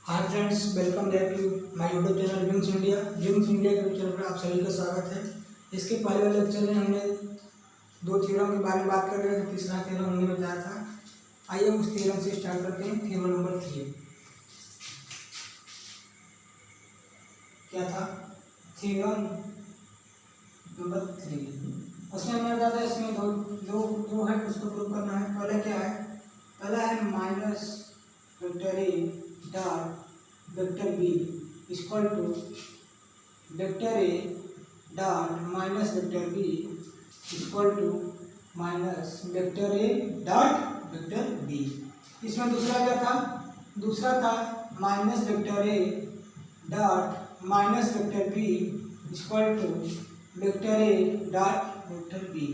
Hi friends, welcome back to my YouTube channel Wings India. Wings India के YouTube channel पर आप सभी का स्वागत है। इसके पहले वाले लेक्चर में हमने दो थ्योरम के बारे में बात कर रहे थे। तीसरा थ्योरम हमने बताया था। आइए उस थ्योरम से स्टार्ट करते हैं। थ्योरम नंबर 3 क्या था? थ्योरम नंबर 3 उसमें हमने बताया था इसमें दो दो दो है, उसको प्रूव करना है। पहले क्या है? पहला है minus vector A dot vector B equal to vector A dot minus vector B equal to minus vector A dot vector B. इसमें दूसरा क्या था? दूसरा था minus vector A dot minus vector B equal to vector A dot vector B.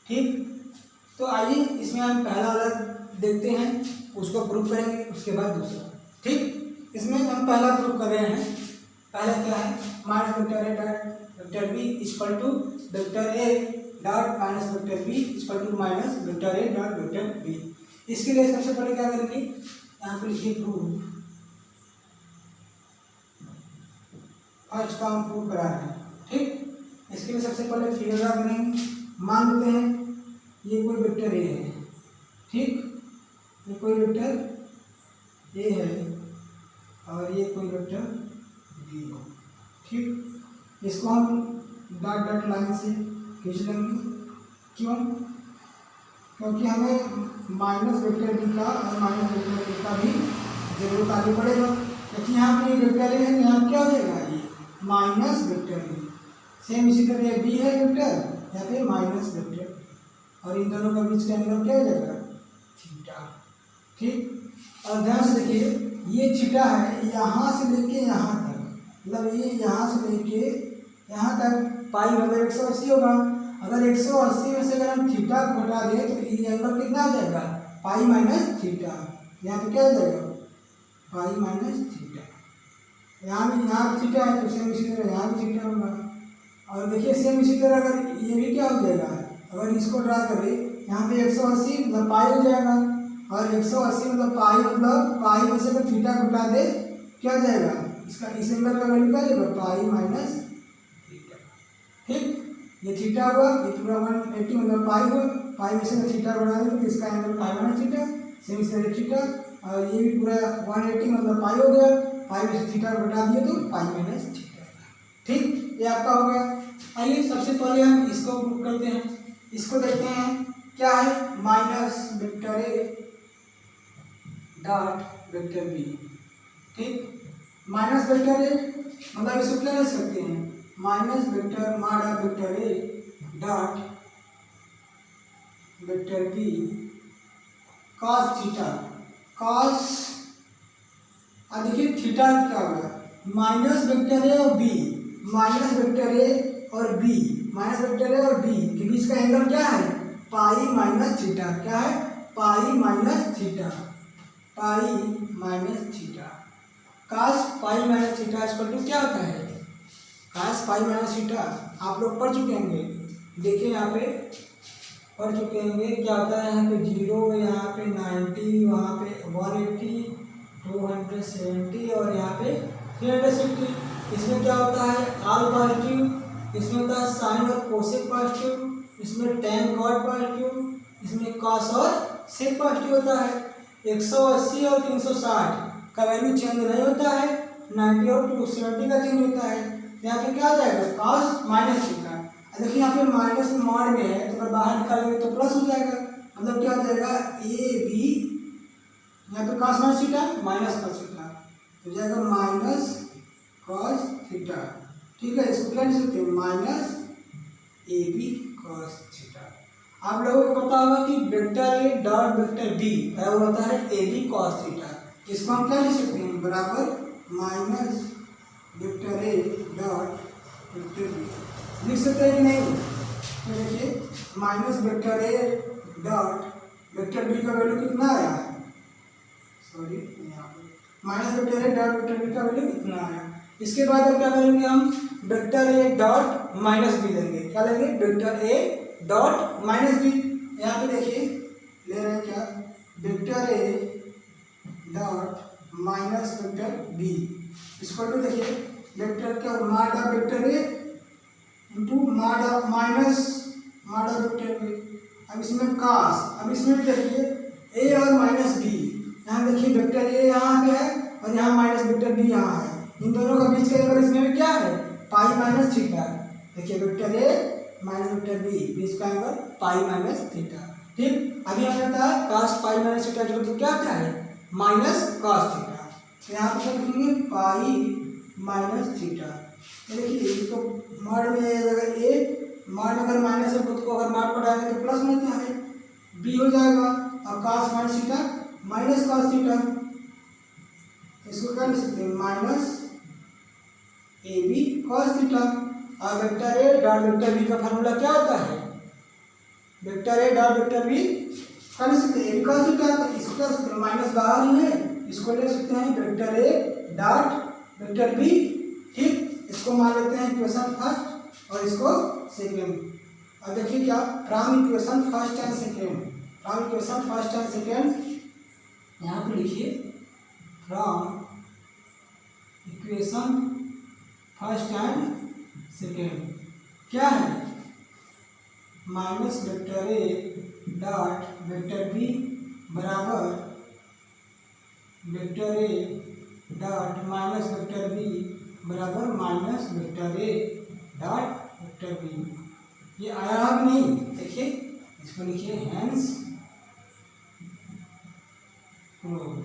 ठीक, तो आइए इसमें हम पहला वाला देखते हैं, उसको प्रूव करेंगे, उसके बाद दूसरा। ठीक, इसमें हम पहला प्रूव कर रहे हैं। पहला क्या है? Minus vector A dot vector B equal to vector A dot minus vector B equal to minus vector A dot vector B. इसके लिए सबसे पहले क्या करेंगे? यहाँ पर लिखिए प्रूव। फर्स्ट का हम प्रूव करा रहे हैं। ठीक, इसके लिए सबसे पहले फिगर ड्रा करेंगे। मान लेते हैं ये कोई वेक्टर ए है। ठीक, ये कोई वेक्टर ए है और ये कोई वेक्टर बी है। ठीक, इसको हम डॉट डॉट लाइन से खींच लेंगे। क्यों? क्योंकि हमें माइनस वेक्टर बी का और माइनस वेक्टर ए का भी जरूरत आगे पड़ेगा। क्योंकि यहाँ पे वेक्टर ए है, यहाँ क्या हो जाएगा? ये माइनस वेक्टर ए। सेम इसी तरह बी है वेक्टर, यहाँ पे माइनस वेक्टर, और इन दोनों का बीच का एंगल क्या हो जाएगा? थीटा। ठीक, और ध्यान से देखिए, ये थीटा है यहाँ से लेके यहाँ तक, मतलब ये यहाँ से लेके यहाँ तक पाई मतलब 180 होगा। अगर 180 में से अगर हम थीटा को घटा दें तो ये एंगल कितना आ जाएगा? पाई माइनस थीटा। यहाँ पे क्या हो जाएगा? पाई माइनस थीटा। यहाँ भी थीटा है तो सेम इसी तरह यहाँ भी थीटा होगा। और देखिए सेम इसी तरह अगर ये भी क्या हो जाएगा? अगर इसको ड्रा करें, यहाँ पे 180 मतलब पाई हो जाएगा, और 180 मतलब पाई में से अगर थीटा घटा दे क्या हो जाएगा? इसका इस एंगल का वैल्यू क्या हो जाएगा? पाई माइनस थीटा। ठीक, ये थीटा हुआ, ये पूरा 180 मतलब पाई हुआ। पाई में से अगर थीटा घटा दे तो इसका angle pi minus theta, same इस तरह थीटा, और ये भी पूरा 180 मतलब पाई हो गया। पाई में से थीटा घटा दिए तो पाई माइनस थीटा। ठीक, ये आपका हो गया। आइए सबसे पहले हम इसको प्रूव करते हैं। इसको देखते हैं क्या है? Minus vector A dot vector B. ठीक, माइनस वेक्टर ए मतलब इसको क्या लिख सकते हैं? Minus vector mod vector A dot vector B cos theta. Cos, अब देखिए थीटा क्या होगा? माइनस वेक्टर ए और बी, माइनस वेक्टर ए और बी, माइनस वेक्टर ए और बी के बीच का एंगल क्या है? Pi minus theta. क्या है? Pi minus theta. Pi minus theta. Cos pi minus theta equal to क्या होता है? कास पाई माइनस थीटा आप लोग पढ़ चुके होंगे। देखिए यहाँ पे पढ़ चुके होंगे क्या होता है। यहाँ पे 0, यहाँ पे 90, वहाँ पे 180, 270 और यहाँ पे 360। इसमें क्या होता है? आल पॉजिटिव, इसमें होता है साइन और कोसेक पॉजिटिव, इसमें टेन कॉट पॉजिटिव, इसमें कॉस और सेक पॉजिटिव होता है। 180 और 360 का वैल्यू चेंज नहीं होता है, 90 और 270 का चेंज होता है। यहाँ पे क्या आ जाएगा? Cos minus theta. देखिए यहाँ पे माइनस मॉड में है तो अगर बाहर निकालेंगे तो प्लस हो जाएगा, मतलब क्या हो जाएगा? ए बी, यहाँ पे cos minus theta minus cos theta हो जाएगा माइनस कॉस थीटा। ठीक है, इसको क्या लिख सकते हैं? Minus A B cos theta. आप लोगों को पता होगा कि vector A dot vector B वो होता है ए बी कॉस थीटा। इसको हम क्या लिख सकते हैं? बराबर minus vector A dot vector B लिख सकते हैं कि नहीं? तो देखिए minus vector A dot vector B का वैल्यू कितना आया? सॉरी, यहाँ पर minus vector A dot vector B का वैल्यू कितना आया। इसके बाद अब क्या करेंगे? हम vector A dot minus B लेंगे। क्या लेंगे? Vector A dot minus B. यहाँ पे देखिए ले रहे हैं क्या? Vector A dot minus vector B इसको तो देखिए वेक्टर क्या माड ऑफ वेक्टर ए इंटू माड ऑफ वेक्टर बी। अब इसमें कास, अब इसमें भी देखिए ए और माइनस बी, यहाँ देखिए वेक्टर ए यहाँ पे है और यहाँ माइनस वेक्टर बी यहाँ है, इन दोनों का बीच का एंगल इसमें भी क्या है पाई माइनस थीटा। देखिए vector A minus vector B बीच का एंगल पाई माइनस थीटा। ठीक, अभी हमने बताया कास पाई माइनस थीटा जो क्या क्या है माइनस कास थीटा, तो यहाँ पर लिखेंगे पाई माइनस थीटा। देखिए ये तो माड में अगर ए माड में अगर माइनस है खुद को अगर माड पर डालेंगे तो प्लस में क्या है बी हो जाएगा और cos minus theta minus cos theta, इसको क्या लिख सकते हैं minus A B cos theta. और vector A dot vector B का फार्मूला क्या होता है vector A dot vector B क्या लिख सकते हैं ए बी कॉस थीटा, तो इसको क्या सकते हैं माइनस बाहर ही है, इसको ले सकते हैं vector A dot vector B. ठीक, इसको मान लेते हैं इक्वेशन फर्स्ट और इसको सेकेंड। अब देखिए क्या from equation first and second, from equation first and second यहाँ पे लिखिए from equation first and second क्या है minus vector A dot vector B बराबर vector A dot minus vector B बराबर minus vector A dot vector B. ये आया अब नहीं, देखिए इसको लिखिए हेंस प्रूव।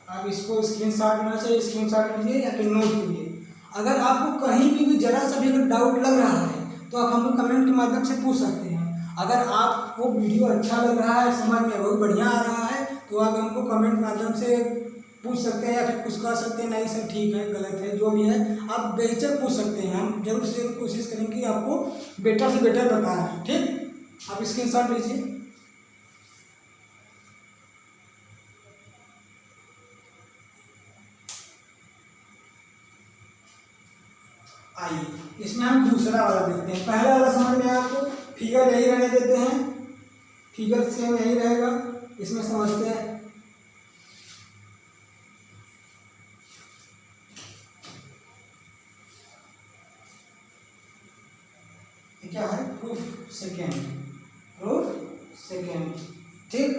अब इसको स्क्रीनशॉट लेना चाहिए, स्क्रीनशॉट लीजिए या फिर नोट कीजिए। अगर आपको कहीं भी जरा सा भी अगर डाउट लग रहा है तो आप हमको कमेंट के माध्यम से पूछ सकते हैं। अगर आपको वीडियो अच्छा लग रहा है समझ में बहुत बढ़िया आ रहा है तो आप हमको कमेंट के माध्यम से पूछ सकते हैं या फिर कुछ कह सकते हैं नहीं सर ठीक है गलत है जो भी है आप बेहिचक पूछ सकते हैं, हम जरूर से कोशिश करेंगे कि आपको बेटर से बेटर बताएं। ठीक, आप स्क्रीनशॉट लीजिए। आइए इसमें हम दूसरा वाला देखते हैं, पहला वाला समझ में आपको फिगर यही रहने देते हैं, फिगर सेम यही रहेगा, इसमें समझते हैं। क्या है प्रूफ सेकेंड, प्रूफ सेकेंड। ठीक,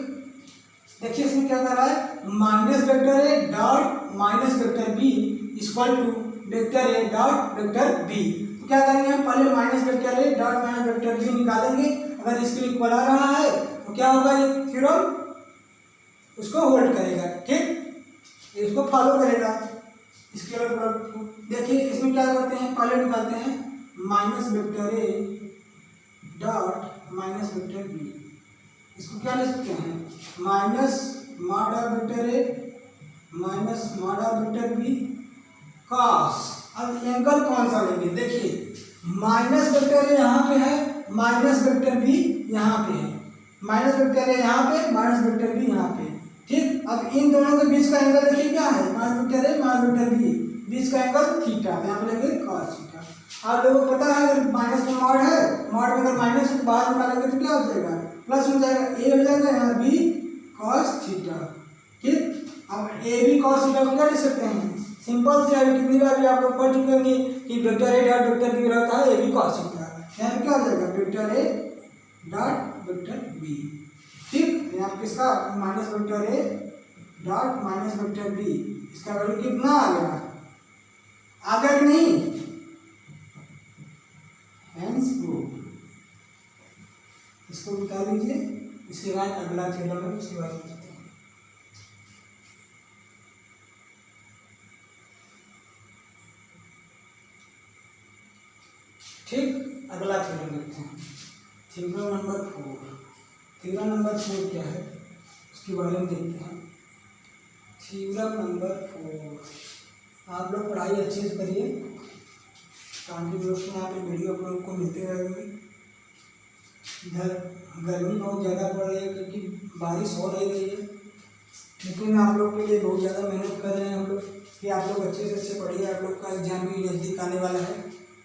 देखिए इसमें क्या कर रहा है minus vector A dot minus vector B equal to vector A dot vector B. तो क्या करेंगे हम पहले minus vector A dot minus vector B निकालेंगे, अगर इसके इक्वल आ रहा है तो क्या होगा ये थ्योरम उसको होल्ड करेगा। ठीक, इसको फॉलो करेगा। इसके देखिए इसमें क्या करते हैं पहले निकालते हैं minus vector A dot minus vector B, इसको क्या लिख सकते हैं minus mod of vector A minus mod of vector B cos. अब एंगल कौन सा लेंगे देखिए माइनस वेक्टर ए यहाँ पे है माइनस वेक्टर बी यहाँ पे है, माइनस वेक्टर ए यहाँ पे माइनस वेक्टर बी यहाँ पे। ठीक, अब इन दोनों के बीच का एंगल देखिए क्या है minus vector A minus vector B बीच का एंगल थीटा, यहाँ पे लेंगे कॉस थीटा। आप लोगों को पता है अगर माइनस में मॉड है, मॉड में अगर माइनस से बाहर निकालेंगे तो क्या हो जाएगा प्लस हो जाएगा, ए हो जाएगा यहाँ बी कॉस थीटा। ठीक, अब ए बी कॉस थीटा को क्या लिख सकते हैं सिंपल से, अभी कितनी बार भी आप लोग पढ़ चुके होंगे कि vector A dot vector B रहता है ए बी कॉस थीटा, यहाँ पे क्या हो जाएगा vector A dot vector B. ठीक, यहाँ पे इसका minus vector A dot minus vector B, इसका वैल्यू कितना आ गया आगे कि नहीं हेंस प्रूफ। इसको बता लीजिए, इसके बाद अगला थ्योरम है उसके बाद बताते हैं। ठीक, अगला थ्योरम देखते हैं थ्योरम नंबर 4। थ्योरम नंबर 4 क्या है उसके बारे में देखते हैं। थ्योरम नंबर 4 आप लोग पढ़ाई अच्छे से करिए ताकि दोस्तों यहाँ पे वीडियो आप लोग को मिलते रहेंगे। इधर गर्मी बहुत ज़्यादा पड़ रही है क्योंकि बारिश हो नहीं रही है, लेकिन आप लोग के लिए बहुत ज़्यादा मेहनत कर रहे हैं हम लोग कि आप लोग अच्छे से अच्छे पढ़िए। आप लोग का एग्जाम भी नज़दीक आने वाला है,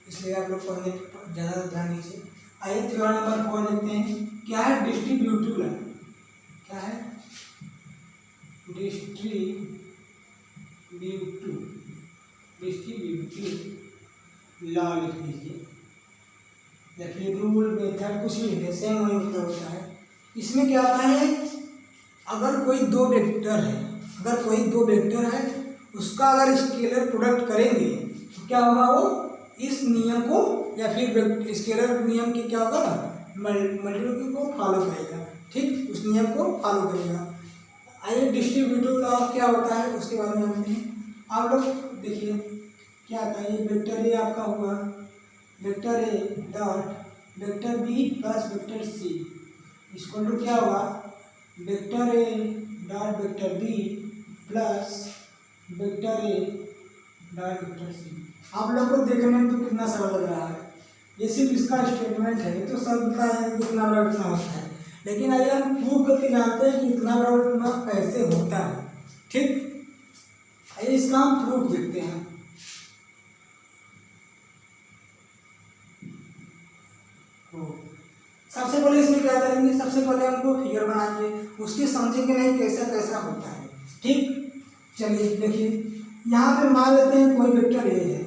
इसलिए आप लोग पढ़ने पर ज़्यादा ध्यान दीजिए। आइए थ्योरम नंबर 4 देखते हैं क्या है डिस्ट्रीब्यूटिव लाइन, क्या है डिस्ट्रीब्यूटिव डिस्ट्रीब्यूटिव लॉ लिख लीजिए, या फिर रूल मेथड कुछ भी लिखे, सेम वही मतलब होता है। इसमें क्या आता है, अगर कोई दो वेक्टर है, उसका अगर स्केलर प्रोडक्ट करेंगे तो क्या होगा, वो इस नियम को या फिर स्केलर नियम के क्या होगा, मल्टीप्लिकेटिव को फॉलो करेगा, ठीक, उस नियम को फॉलो करेगा। आइए डिस्ट्रीब्यूटिव लॉ क्या होता है उसके बारे में जानते हैं। आप लोग देखिए क्या आता है, ये वेक्टर ए आपका हुआ, vector A dot vector B plus vector C equal to क्या होगा, vector A dot vector B plus vector A dot vector C. आप लोग को देखने में तो कितना सरल लग रहा है, ये सिर्फ इसका स्टेटमेंट है, ये तो सब पता है कितना बड़ा कितना होता है, लेकिन आइए हम प्रूव करके जानते हैं कि इतना बड़ा कितना कैसे होता है, ठीक। आइए इसका हम प्रूफ देखते हैं। सबसे पहले इसमें क्या करेंगे, सबसे पहले हमको फिगर बनाएंगे, उसके समझेंगे नहीं कैसा कैसा होता है, ठीक। चलिए देखिए, यहाँ पे मान लेते हैं कोई वेक्टर ए है,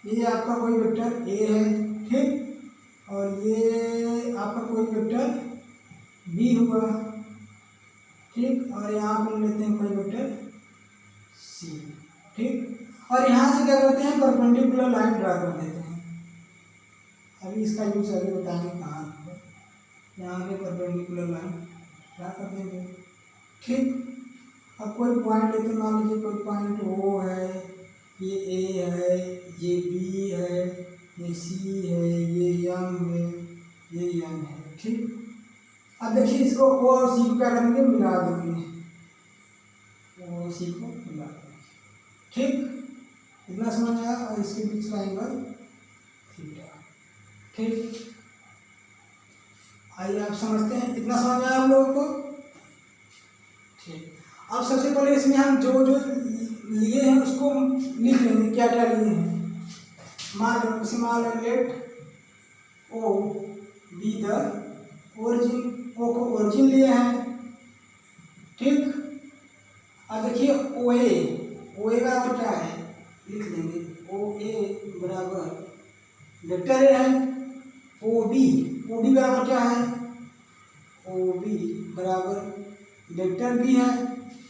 ये आपका कोई वेक्टर ए है, ठीक, और ये आपका कोई वेक्टर बी हुआ, ठीक, और यहाँ पे लेते हैं कोई वेक्टर सी, ठीक, और यहाँ से क्या करते हैं, परपेंडिकुलर लाइन ड्रा कर देते हैं। अभी इसका यूज आगे बताएंगे कहाँ पर, यहाँ पे परपेंडिकुलर लाइन ड्रा कर देंगे, ठीक। अब कोई पॉइंट लेते, मान लीजिए कोई पॉइंट ओ है, ये ए है, ये बी है, ये सी है, ये एम है, ये एन है, ठीक। अब देखिए इसको ओ और सी को क्या करेंगे, मिला देंगे, ओ और सी को मिला देंगे, ठीक, इतना समझ आया। और इसके बीच का एंगल थीटा, ठीक। आइए आप समझते हैं, इतना समझ आया आप लोगों को, ठीक। अब सबसे पहले इसमें हम जो जो लिए हैं उसको लिख लेंगे, क्या क्या लिए हैं। मान let O B the origin, O को ओरिजिन लिए हैं, ठीक। अब देखिए ओ ए बराबर क्या है, लिख लेंगे, ओ ए बराबर वेक्टर ए है, ओ बी बराबर क्या है, ओ बी बराबर वेक्टर बी है,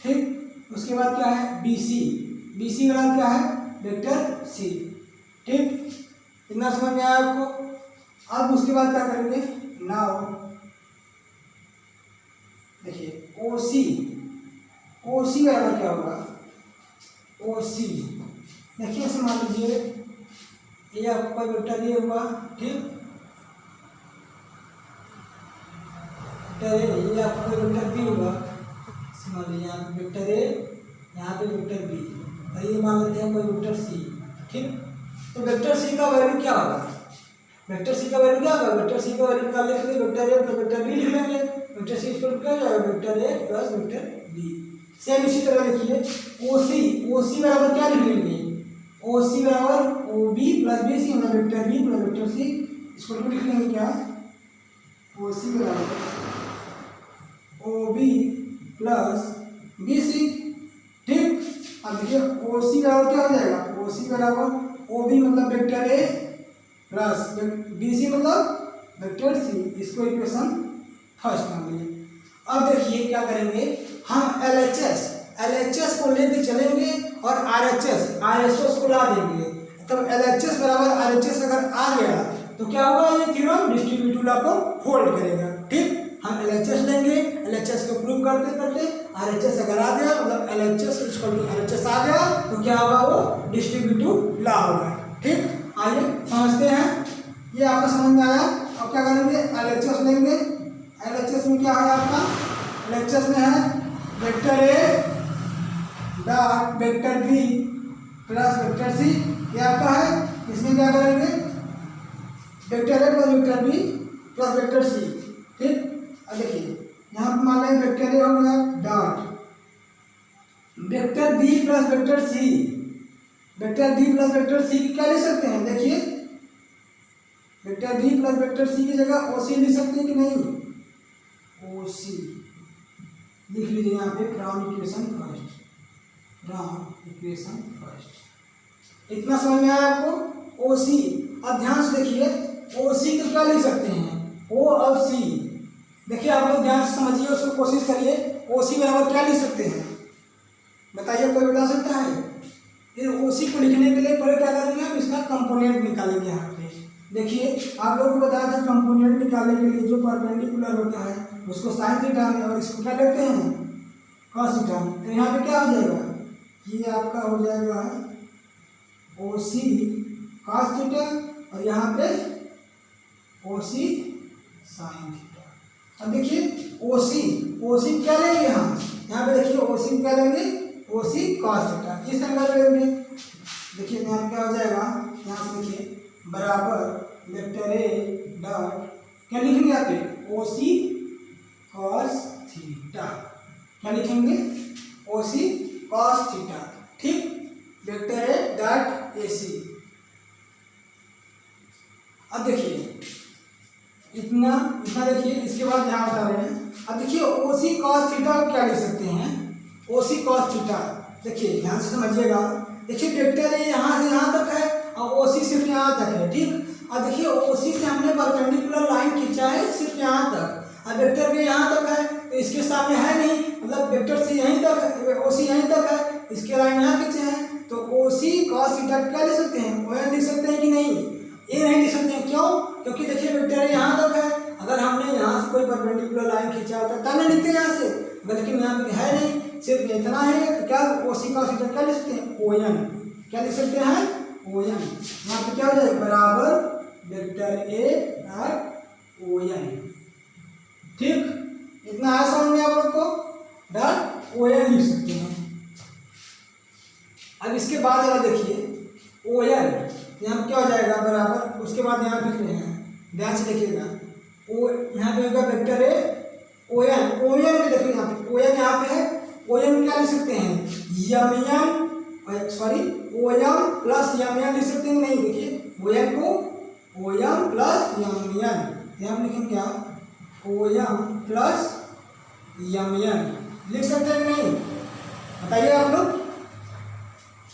ठीक। उसके बाद क्या है, बी सी बराबर क्या है, वेक्टर सी, ठीक। इतना समझ में आया आपको। अब उसके बाद क्या करेंगे, नाउ देखिए ओ सी बराबर क्या होगा, ओ सी देखिए ऐसे मान लीजिए ये आपका वेक्टर ये हुआ, ठीक, ये आपका वेक्टर बी हुआ, मान लीजिए यहाँ पे वेक्टर ए, यहाँ पे वेक्टर बी, और ये मान लेते हैं कोई वेक्टर सी, ठीक। तो वेक्टर सी का वैल्यू क्या होगा, वेक्टर सी का वैल्यू निकाल लेंगे, vector A plus vector B लिख लेंगे, वेक्टर सी इक्वल क्या हो जाएगा, vector A plus vector B. Same इसी तरह लिखिए ओ सी बराबर क्या लिख लेंगे, ओ सी बराबर O B plus B C, मतलब vector B plus vector C इसको लिख लेंगे क्या, ओ सी बराबर O B plus B C, ठीक। अब देखिए ओ सी बराबर क्या हो जाएगा, ओ सी बराबर ओ बी मतलब vector A plus B C मतलब वेक्टर सी, इसको इक्वेशन फर्स्ट मान लीजिए। अब देखिए क्या करेंगे, हम LHS को लेके चलेंगे और RHS को ला देंगे, तब LHS बराबर RHS अगर आ गया तो क्या होगा, ये थ्योरम डिस्ट्रीब्यूटिव लॉ को होल्ड करेगा, ठीक। हम LHS लेंगे, LHS को प्रूव करते RHS अगर आ गया, मतलब LHS RHS आ गया तो क्या होगा, वो डिस्ट्रीब्यूटिव लॉ होगा, ठीक। आइए समझते हैं, ये आपको समझ में आया। अब क्या करेंगे, LHS लेंगे, LHS में क्या है आपका, LHS में है vector A dot vector B plus vector C, ये आपका है। इसमें क्या करेंगे, vector A plus vector B plus vector C, ठीक। अब देखिए यहाँ पर मान लें वेक्टर ए हो गया dot vector B plus vector C की क्या लिख सकते हैं, देखिए vector B plus vector C की जगह ओ सी लिख सकते हैं कि नहीं, ओ सी लिख लीजिए यहाँ पे from equation first, wrong equation first. इतना समझ में आया आपको। ओ सी, अब ध्यान से देखिए ओ सी को क्या लिख सकते हैं, ओ और सी। देखिए आप लोग ध्यान से समझिए, उसको कोशिश करिए। ओ सी बराबर क्या लिख सकते हैं, बताइए, कोई बता सकता है? फिर ओ सी को लिखने के लिए पहले क्या करेंगे, हम इसका कंपोनेंट निकालेंगे। यहाँ पे देखिए आप लोगों को बताया था कंपोनेंट निकालने के लिए जो परपेंडिकुलर होता है उसको साइन थीटा में और इसको क्या लेते हैं कॉस थीटा में। तो यहाँ पे क्या हो जाएगा, ये आपका हो जाएगा ओ सी कॉस थीटा और यहाँ पे ओ सी साइन थीटा। अब देखिए ओ सी क्या लेंगे हम, यहाँ पे देखिए ओ सी क्या लेंगे, ओ सी कॉस थीटा, इस एंगल पे लेंगे। देखिए यहाँ क्या हो जाएगा, यहाँ से देखिए बराबर वेक्टर ए डॉट क्या लिखेंगे यहाँ पे ओ सी कॉस थीटा, क्या लिखेंगे ओ सी कॉस थीटा, ठीक। वेक्टर ए डॉट ए सी। अब देखिए इतना देखिए, इसके बाद यहाँ बता रहे हैं। अब देखिए ओ सी कॉस थीटा को क्या लिख सकते हैं, ओ सी कॉस थीटा। देखिए ध्यान से समझिएगा, देखिए वेक्टर ए यहाँ से यहाँ तक है और ओ सी सिर्फ यहाँ तक है, ठीक। अब देखिए ओ सी से हमने परपेंडिकुलर लाइन खींचा है सिर्फ यहाँ तक, अब वेक्टर भी यहाँ तक है तो इसके सामने है नहीं, मतलब वेक्टर सी यहीं तक है, ओ सी यहीं तक है, इसके लाइन यहाँ खींचे हैं, तो ओ सी कॉस थीटा क्या लिख सकते हैं, ओ एन लिख सकते हैं कि नहीं, ये नहीं लिख सकते हैं। क्यों, क्योंकि देखिए वेक्टर ए यहाँ तक है, अगर हमने यहाँ से कोई परपेंडिकुलर लाइन खींचा होता तब नहीं लिखते यहाँ से, लेकिन यहाँ पे है नहीं, सिर्फ इतना है, तो क्या ओ सी कॉस थीटा क्या लिख सकते हैं, ओ एन, क्या लिख सकते हैं ओ एन। यहाँ पे क्या हो जाएगा बराबर vector A dot O N, ठीक। इतना आया समझ में आप लोग को, डॉट ओ एन लिख सकते हैं। अब इसके बाद अगर देखिए ओ एन, यहाँ पे क्या हो जाएगा बराबर, उसके बाद यहाँ लिख रहे हैं, ध्यान से देखिएगा, ओ यहाँ पे होगा vector A O N, O N में देखिए यहाँ पे ओ एन यहाँ पे है, ओ एन क्या लिख सकते हैं M N, sorry O M plus M N लिख सकते हैं, नहीं देखिए ओ एन को O M plus M N, यहाँ लिखेंगे क्या O M plus M N लिख सकते हैं कि नहीं, बताइए आप लोग।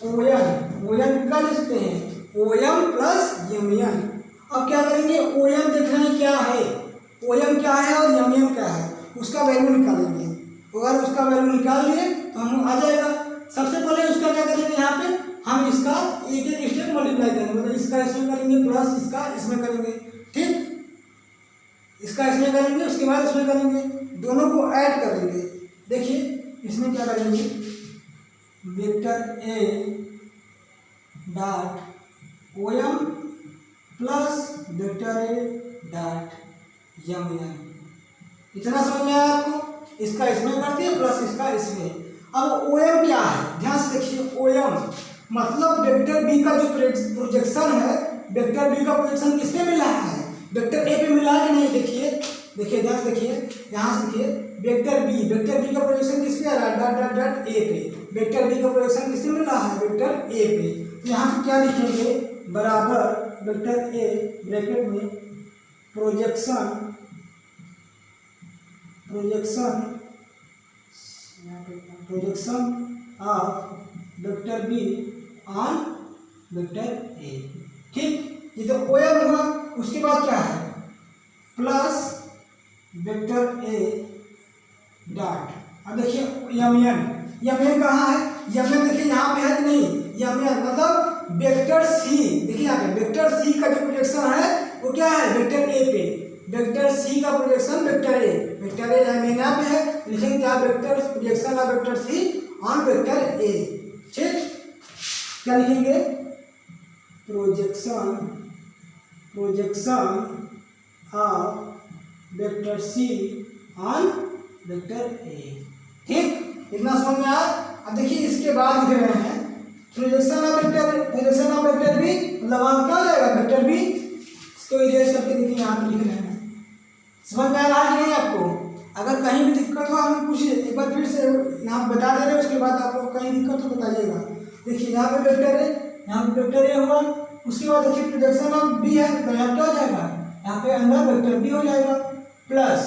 ओ एन क्या लिख सकते हैं O M plus M N. अब क्या करेंगे, ओ एम देख रहे हैं क्या है, ओ एम क्या है और यम एन क्या है, उसका वैल्यू निकालेंगे। अगर उसका वैल्यू निकाल लिए तो हम आ जाएगा। सबसे पहले उसका क्या करेंगे, यहाँ पे हम इसका एक एक स्टेप मल्टीप्लाई करेंगे, मतलब इसका इसमें करेंगे प्लस इसका इसमें करेंगे, ठीक। इसका इसमें करेंगे उसके बाद इसमें करेंगे, दोनों को ऐड कर देंगे। देखिए इसमें क्या करेंगे, vector A dot O M plus vector A dot M N, इतना समझ में आया आपको। इसका इसमें करते हैं प्लस इसका इसमें। अब ओ एम क्या है, ध्यान से देखिए, ओ एम मतलब वेक्टर बी का जो प्रोजेक्शन है, वेक्टर बी का प्रोजेक्शन किस पे मिला है, वेक्टर ए पे मिला है कि नहीं। देखिए ध्यान से देखिए, यहाँ से देखिए वेक्टर बी का प्रोजेक्शन किस पे आ रहा है, डॉट डॉट डॉट ए पे, वेक्टर बी का प्रोजेक्शन किससे मिल रहा है, वेक्टर ए पे। तो यहाँ पे क्या लिखेंगे बराबर वेक्टर ए ब्रैकेट में projection of vector be on vector A, ठीक। ये तो ओ एम हुआ। उसके बाद क्या है प्लस वेक्टर ए डॉट, अब देखिए यम एन कहाँ है, यम एन देखिए यहाँ पे है कि नहीं, यम एन मतलब वेक्टर सी, देखिए यहाँ पे वेक्टर सी का जो प्रोजेक्शन है वो क्या है वेक्टर ए पे, वेक्टर सी का प्रोजेक्शन वेक्टर ए यहाँ पे है, लिखेंगे क्या vector projection of vector C on vector A, ठीक। क्या लिखेंगे projection of vector C on vector A, ठीक। इतना समझ में आया। अब देखिए इसके बाद लिख रहे हैं प्रोजेक्शन ऑफ वेक्टर बी, मतलब वहाँ क्या हो जाएगा वेक्टर बी, इसको इरेज करके देखिए यहाँ पे लिख रहे हैं। समझ में आ रहा है कि नहीं आपको। अगर कहीं भी दिक्कत हो हमें पूछिए, एक बार फिर से यहाँ बता दे रहे हैं, उसके बाद आपको कहीं दिक्कत हो बताइएगा। देखिए यहाँ पे वेक्टर है, यहाँ पे वेक्टर ए हुआ, उसके बाद देखिए प्रोजेक्शन ऑफ बी है, तो यहाँ क्या हो जाएगा, यहाँ पे अंदर वेक्टर बी हो जाएगा, प्लस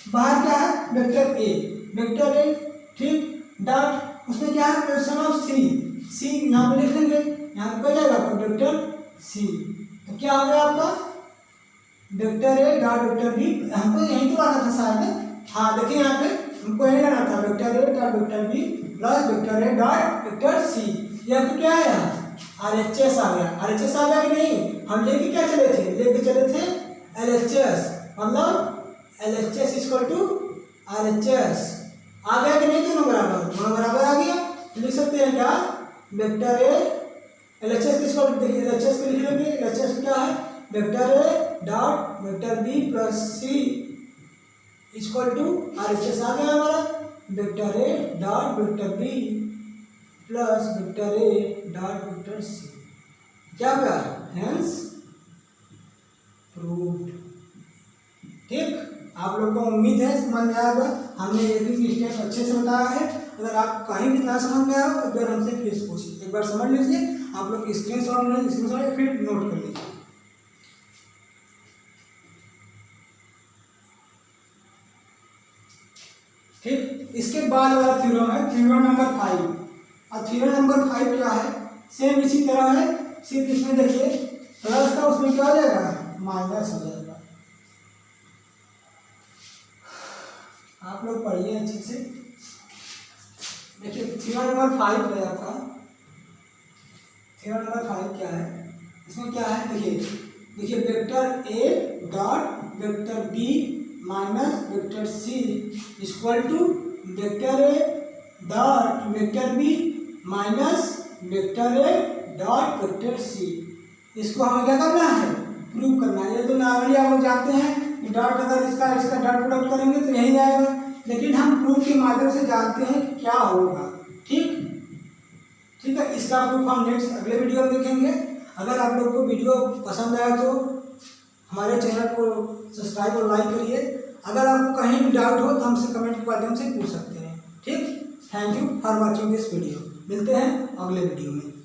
बाहर क्या है वेक्टर ए, ठीक, डॉट उसमें क्या है, प्रोडक्शन ऑफ सी, सी यहाँ पे लिख लेंगे, यहाँ पे क्या जाएगा वेक्टर सी। तो क्या हो गया आपका vector A dot vector B, हमको यहीं तो आना था शायद, हाँ देखिए यहाँ पे हमको यही लाना था, vector A dot vector B plus vector A dot vector C. ये आपको क्या आया, RHS आ गया। RHS आ गया कि नहीं, हम लेके क्या चले थे LHS, मतलब LHS इक्वल टू RHS आ गया कि नहीं, दोनों बराबर आ गया। तो लिख सकते हैं क्या, vector A LHS equal to, देखिए LHS को लिख लेंगे, LHS क्या है vector A dot vector B plus C equal to RHS आ गया हमारा, vector A dot vector B plus vector A dot vector C, क्या होगा हेंस प्रूव्ड। ठीक, आप लोगों को उम्मीद है समझ में आएगा, हमने एक भी स्टेप अच्छे से बताया है। अगर आप कहीं भी ना समझ में आया तो फिर हमसे प्लीज पूछिए, एक बार समझ लीजिए, आप लोग स्क्रीनशॉट फिर नोट कर लीजिए। ठीक, इसके बाद वाला थ्योरम है थ्योरम नंबर 5। और थ्योरम नंबर 5 क्या है, सेम इसी तरह है, सिर्फ इसमें देखिए प्लस था, उसमें क्या हो जाएगा माइनस हो जाएगा। आप लोग पढ़िए अच्छे से। देखिए थ्योरम नंबर 5 है आपका, थ्योरम नंबर 5 क्या है, इसमें क्या है देखिए vector A dot vector B minus vector C equal to vector A dot vector B minus vector A dot vector C. इसको हमें क्या करना है, प्रूव करना है। ये तो नॉर्मली आप लोग जानते हैं कि डॉट, अगर इसका डॉट प्रोडक्ट करेंगे तो यही आएगा, लेकिन हम प्रूफ के माध्यम से जानते हैं क्या होगा। ठीक है, इसका प्रूफ हम नेक्स्ट अगले वीडियो में देखेंगे। अगर आप लोग को वीडियो पसंद आया तो हमारे चैनल को सब्सक्राइब और लाइक करिए। अगर आपको कहीं भी डाउट हो तो हमसे कमेंट के माध्यम से पूछ सकते हैं। ठीक, thank you for watching this video. मिलते हैं अगले वीडियो में।